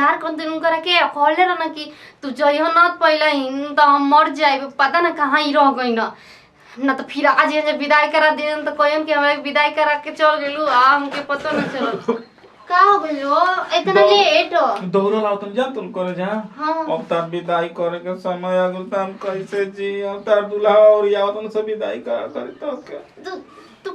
इंतजार कर दिन करा के कहले रहना कि तू जइहो न पहले ही तो हम मर जाए पता ना कहाँ ही रह गई ना तो फिर आज ये विदाई करा दिन तो कहम कि हमरा विदाई करा के चल गेलू आ हमके पता न चलल का हो गइलो इतना लेट दौड़ लाओ तुम जा तुम करे जा हां अब तार विदाई करे के समय आ गेल त हम कैसे जी अब तार दूल्हा और या तुम सब विदाई करा करे तो के तू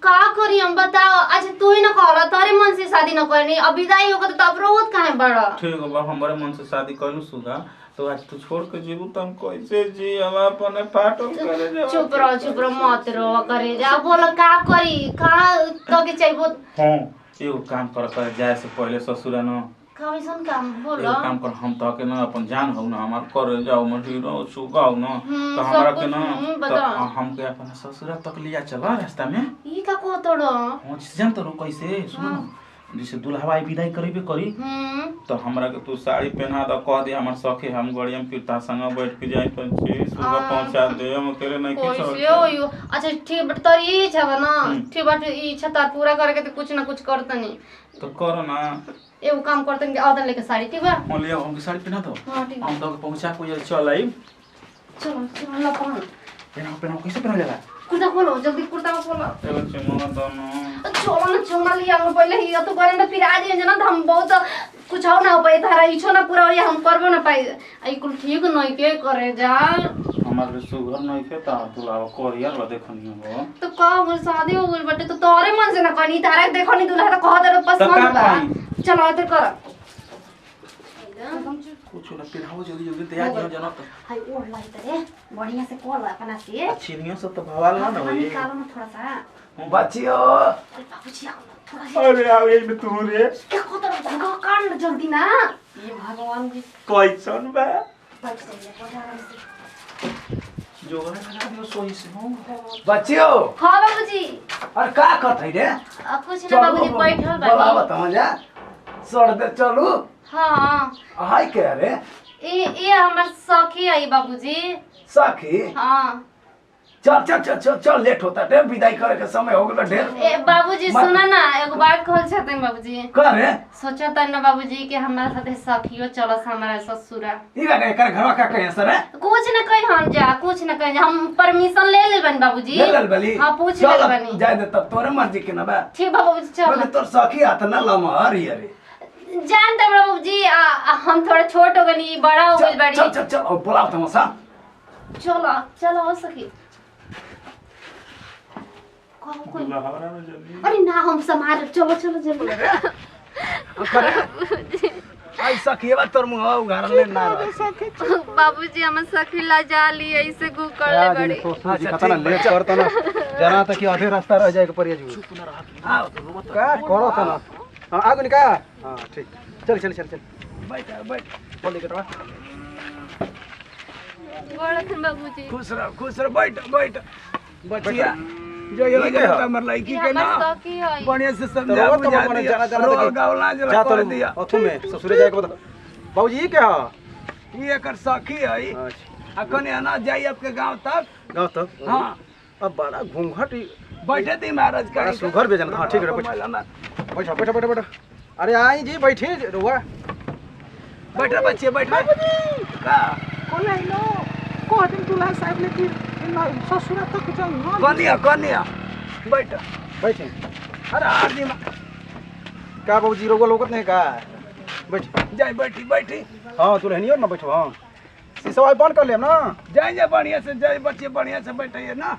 का करी हम बताओ अच्छा तू ही ना कहला तारे मन से शादी न करनी अब विदाई होगा तो अब रोत काहे बड़ा ठीक है बा हमारे मन से शादी करलू सुगा तो आज तू छोड़ के जीबू त हम कैसे जी हम अपने फाटल करे जा चुप रहो मत रहो करे जा बोल का करी का तो के चाहिए हां एगो काम कर जाए से पहले ससुरा न कैसन काम बोलो एगो काम कर हम तो के न अपन जान हो न हमार कर जाओ मठीरो सुगाओ न तो हमरा के न तो हम के अपन ससुरा तक लिया चला रास्ता में ई का को तोड़ो हां जान तो कैसे सुनो जैसे दुल्हवा विदाई करीबे करी तो हमरा के तू साड़ी पहना द कह दे हमर सखे हम गड़िया में पिता संग बैठ के जाई पंचे सुबह पहुंचा दे हम अकेले नहीं के छोड़ यो अच्छा ठीक बट तोर ई छबा ना ठीक बट ई इच्छा तार पूरा करे के कुछ ना कुछ करतनी तो करो ना एगो काम करतनी के आदन लेके साड़ी ठीक बा हम ले हम साड़ी पहना दो हां ठीक हम तो पहुंचा को चल आई चलो ला पहना कैसे पहना लेगा कुर्ता खोलो जल्दी कुर्ता खोलो एगो चिमोना दोनो चलो ना चुमा लिया हम पहले ही तो करे ना फिर आ जाए ना हम बहुत कुछ हो ना पाए तारा इच्छो ना पूरा या हम करबो ना पाए आई कुल ठीक नहीं के करे जा हमारे सुगर नहीं के ता तू आव कोरियर ला देखनी हो तो का हो शादी हो गई बटे तो तोरे मन से ना कनी तारा देखनी दूल्हा तो कह दे पसंद बा चलो इधर कर कुछ ना पिराओ जल्दी तैयार हो जाना तो हाय ओढ़ लाई तरे बढ़िया से कोल अपना से अच्छी सब तो भवाल ना होई निकालो ना थोड़ा सा हूं बचियो अरे बाबूजी आओ थोड़ा सा अरे आओ ये में तू रे क्या को तो भगा काट जल्दी ना ये भगवान जी कैसन बा बच जाइए जोगरा लगा दियो सोई से हो बच्चियो हां बाबूजी अरे का करथै रे कुछ ना बाबूजी बैठल बानी बोला बता जा सड़ दे चलू हां हाय के रे ये हमर सखी आई बाबूजी सखी हां चल चल चल चल चल लेट होता रे विदाई करे के समय हो गेल ढेर ए बाबूजी सुना ना एगो बात कहल छथिन बाबूजी करे सोचा त न बाबूजी के हमरा साथे सखियो चलस हमरा ससुरा ई लगे कर घरवा का कहे सर कुछ न कहि हम जा कुछ न कहि हम परमिशन ले ले बन बाबूजी ले ले बली हां पूछ ले बनी जाय दे तब तोरे मर्जी के ना बा ठीक बाबूजी चल बोले तोर सखी हाथ ना लमहर ही रे जानते बाबूजी हम थोड़ा छोट हो गनी बड़ा हो गइल बाड़ी चल चल चल और बुलाओ तमसा चलो चलो हो सखी लहरा में जल्दी अरे ना हम समार चलो चलो जल्दी आई सखी बा तोर मुंह उघार ले ना बाबूजी हम सखी ला जा लिए ऐसे गुकर ले बड़ी कतना लेट करत ना जना त कि आधे रास्ता रह जाए के परिया जी चुप ना रहा का करो त ना हां आगु निका हां ठीक चल चल चल चल बैठ बोल दे कटवा बड़ा थन बाबूजी खुश रह बैठ बचिया जो ये लगे तो हमर लड़की के ना सखी है बढ़िया से समझा बुझा दिया रो गावला जला कर दिया अथु में ससुरे जाए के बता बाबूजी ये क्या ये एकर सखी है अच्छा अखने आना जाई आपके गांव तक हां अब बड़ा घूंघट बैठे थी महाराज का सुघर भेजन हां ठीक है बैठ अरे आई जी बैठे रुआ बैठ बच्चे बैठ का कोलाई लो को दिन दूल्हा साहब ने कि ससुरा तक जाऊं कनिया बैठ बैठे अरे आदमी का बाबूजी रोगो लोगत नहीं का बैठ जाई बैठी हां तू रहनियो ना बैठो हां शीशा बंद कर लेम ना जाए बढ़िया से जाए बच्चे बढ़िया से बैठिए ना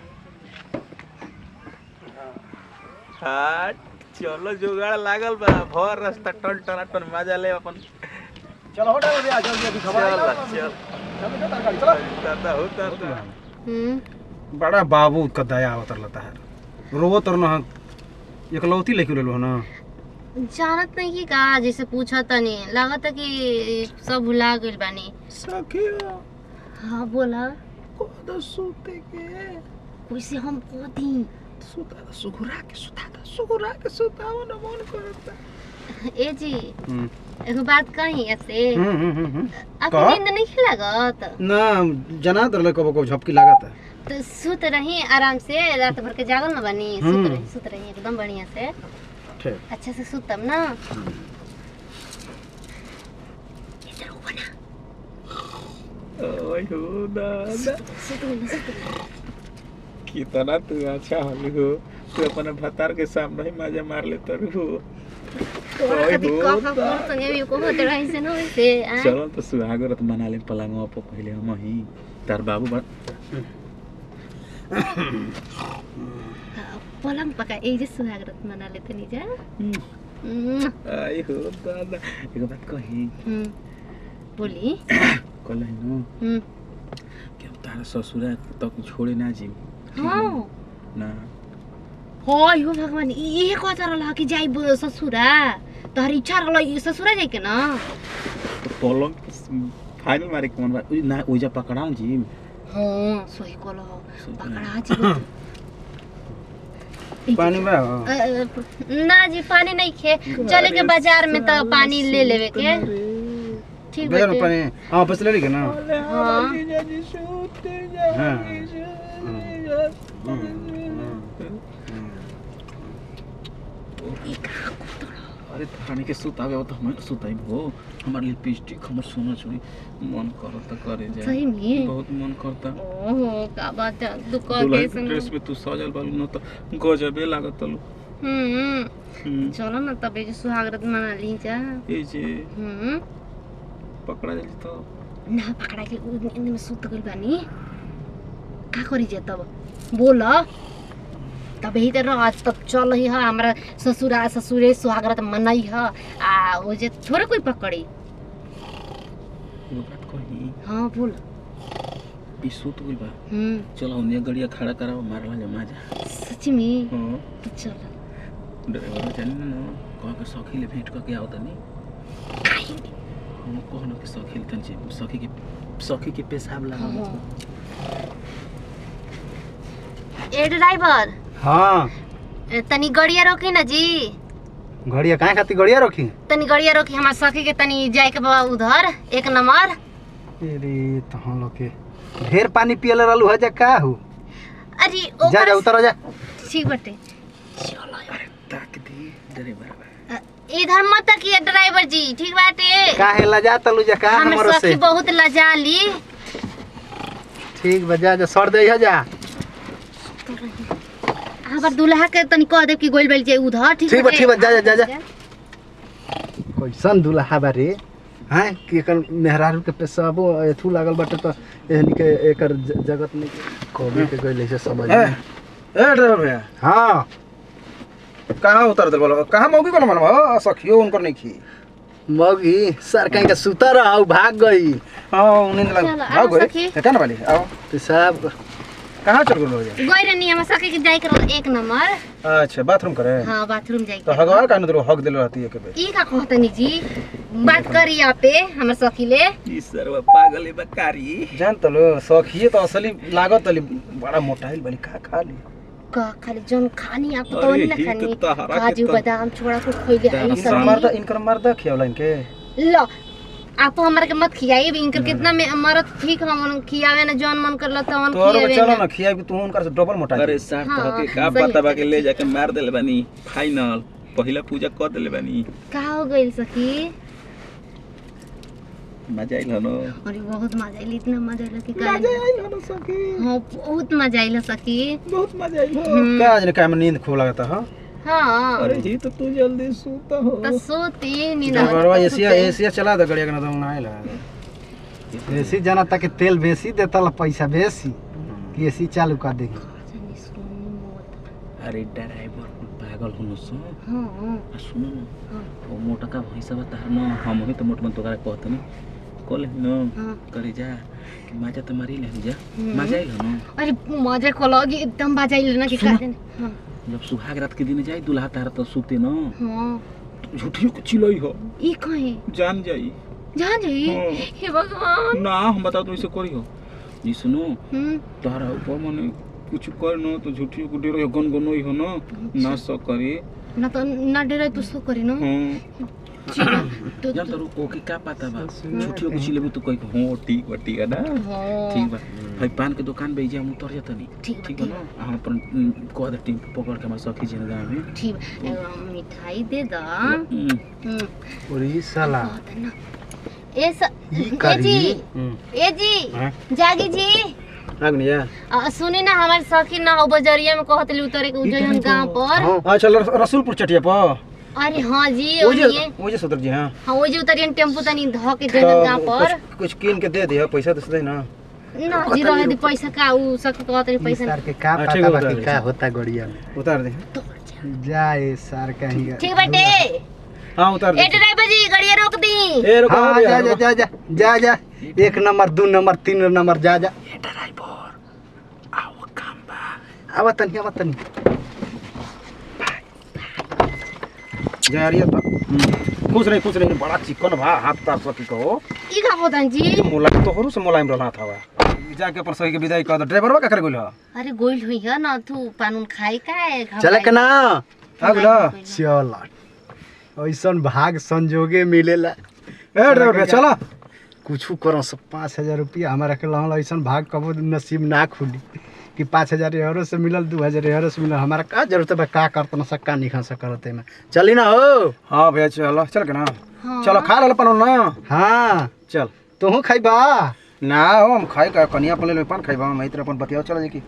हां चलो जुगाड़ लागल बा भर रास्ता टन टन मजा ले अपन चलो हटा रे आ जल्दी अभी खबर चल चलो दादा होता बड़ा बाबू का दया उतर लेता है रोवो तर ना एकलौती लेके लेलो ना जानत नहीं कि का जैसे पूछा तनी लागत है कि सब भुला गइल बानी सखिया हां बोला को द सुते के कैसे हम को दी सुता सुगुरा के सुताओ न मन करता ए जी एगो बात कही ऐसे आपको नींद नहीं लागत ना जना तर कबो कबो झपकी लागत है तो सुत रही आराम से रात भर के जागल न बनी सुत रही एकदम बढ़िया से ठीक अच्छा से सुतम ना ओए हो दादा कितना तू अच्छा हली हो तू अपने भतार के सामने ही मजा मार लेता रहो तोरा कति कफ कोर संगे भी को होते रही से न से चलो तो सुहागरत मना ले पलंगवा पर पहले हम ही तार बाबू बा पलंग पका ए जे सुहागरत मना लेते नि जा आई हो दादा एक बात कही बोली कल है नो कि तार ससुरा तक छोड़े ना जी हां ना होय हो भगवान ये कथा रहला कि जाई ससुरा तोहर इच्छा रहला ये ससुरा जाई के ना तो पलंग फाइनल मारे के मन बा ना ओजा पकड़ाऊ जी हां सही कहलो पकड़ा जी पानी में ना जी पानी नहीं खे चले के बाजार में तो पानी ले लेवे के ठीक बाजार में बाटे पानी हां बस ले के ना हां जीजा जी सोते हाँ। अरे थाने के सुतावे हो तो हम सुताई हो हमार लिपस्टिक हमर सोना चूड़ी मन करता करे जाए सही में बहुत मन करता ओहो का बात है दुकान दुल्हन के के ड्रेस में तू सजल बालू न तो गजबे लागत लू चलो ना तबे जो सुहागरात मना ली जा ए जे पकड़ा जाई तो ना पकड़ा के इनमें में सुत गइल बानी का करी जे तब बोल तब ही तो आज तब चल ही है हमरा ससुरे सुहागरात मनाई है आ वो जे थोड़े कोई पकड़ी वो बात कही हां बोल ई सुत गइल बा चलो उन्हें गड़िया खड़ा कराओ मारला जमा जा सच में हां चल ड्राइवर जानी ना कह के सखी ले भेंट करके आओ तनी हम कहनो के सखी तन से सखी के पेशाब लगा ए ड्राइवर हां तनी गड़िया रोकी ना जी घड़िया काहे खातिर घड़िया रखी तनी गड़िया रोकी हमार सखी के तनी जाए के बा उधर एक नंबर अरे तो हम लोग के ढेर पानी पियले रहलू है जा का हो अरे जा जा उतर जा ठीक बटे ताक दी ड्राइवर इधर मत तकिए ड्राइवर जी ठीक बाटे काहे लजा तलू जा का हमर हमरो से सखी बहुत लजाली ठीक बजा जा सर दे जा हमर दुल्हा के तनी कह दे कि गोइल बैल जे उधर ठीक ठीक बा जा जा जा कैसन दुल्हा बारे हैं कि एकर मेहरारू के पेशाबो एथू लागल बाटे तो एहनी के एकर जगत नहीं कोबी के गइल से समझ में ए ड्राइवर भैया हां कहाँ उतर दे बोलो कहाँ मौगी को मन हो सखियो उनको नहीं खी मौगी सर कहीं का सुता रहा भाग गई हां उन्हें लग चलो, आओ आओ गए सखी। क्या ना वाली आओ पेशाब कहाँ चल गए ये गोइल नहीं हमर सखी के जाए के एक नंबर अच्छा बाथरूम करे हां बाथरूम जाए तो हगवा का न हक दिल रहती है के बे ई का कहतनी जी बात करी आप पे हमर सखी ले ई सरवा पागल है बकारी जान तलो सखिए तो असली लागत तली बड़ा मोटाइल बली का खा ली का खाली जन खानी आप तो अरे नहीं ही तो खानी तहरा के काजू तो- बादाम छोड़ा को खोइले आई इनकर सब मर्दा खियावला इनके लो आप हमरा के मत खियाई इनकर कितना में मरद ठीक हम खियावे ना जौन मन करला तवन तो और खियावे चलो ना ना खिया भी तू उनकर से डबल मोटा अरे साथ हाँ, तो के का सही पता बा है। के ले जाके मार देले बानी फाइनल पहिला पूजा कर देले बानी का हो गइल सखी मजा आइल हनो अरे बहुत मजा आइल इतना मजा आइल कि का मजा आइल हनो सखी हां बहुत मजा आइल सखी बहुत मजा आइल हम्म। का आज ने का में नींद खूब लगता है हां अरे जी तो तू जल्दी सूता हो तो सोती नींद बरवा एसी चला दे गड़िया के ना तो ना आइला एसी जाना तक तेल बेसी देता ला पैसा बेसी कि एसी चालू कर दे अरे ड्राइवर पागल हुनु सो हां आ सुनो न वो मोटा का भैंसा बता न हम ही तो मोट मन तो करे कहतनी कल न हाँ। करे जा कि मजा तो मारी ले जा मजा आइल हनो अरे मजा को लगी एकदम मजा आइल ना कि का दिन हां जब सुहाग रात के दिन जाई दुल्हा तार तो सूते न हां झूठियो के चिलई हो ई कहे जान जाई जान जी हाँ। हे भगवान ना हम बताओ तुम इसे करी हो जी सुनो हम्म तारा ऊपर मने कुछ कर न तो झूठियो को डेरो गन गनोई हो न ना सो करी ना तो ना डरे तो सो करी ना हां तो जान तो ओके का पता बा झूठियो को चिलेबे तो कहि हो ठीक बा ना हां ठीक बा भाई पान के दुकान पे जा हम उतर जाता नहीं ठीक ठीक बा ना हम अपन कह दे टीम पकड़ के हमारे सखी जन गांव में ठीक एगो मिठाई दे द हम्म, हम्म और ई साला कहता ना ए जी जागी जी सुनी ना हमारे सखी ना बजरिया में कहतली उतरे के उजन गांव पर। हां चल रसूलपुर चटिया पर। अरे हां जी ओजे सुधर जी। हां ओजे उतरियन टेम्पो तनी ध के जन गांव पर कुछ कीन के दे दे पैसा तो दे ना। ना जी रहे दे पैसा का उ सखी कहतली पैसा सर के का पता बाकी का होता गड़िया में उतार दे जाए सर कहीं। ठीक बाटे। हां उतार दे। ए ड्राइवर जी गाड़ी रोक दी। ए रुको हाँ, जा जा जा जा जा जा 1 नंबर 2 नंबर 3 नंबर जा जा। ए ड्राइवर आओ काम बा। आवा तनी जा रही है तो खुश रही बड़ा चिकन भा हाथ तार सकी कहो ई का होतन जी मोला तो होरु से मोलाइम रहना था जाके अपन सही के विदाई कर दो। ड्राइवरवा का करे गोल ह अरे गोइल हुई है ना तू पानुन खाई का चले के ना आ गेला। चल ऐसन भाग संजोगे मिलेला। ए ड्राइवर चला कुछ करो सब 5000 रुपया हमारा के लहल ऐसन भाग कबो नसीब ना खुली कि 5000 यूरो से मिलल 2000 यूरो से मिलल। हमारा का जरूरत है का करत न सक्का नहीं खा सकते में चली ना हो। हां भैया चल के ना चलो खा ले पनो ना। हाँ चल तू खाइबा ना हम खाई का कनिया पले पान खाइबा मैं इधर अपन बतियाओ चल जे की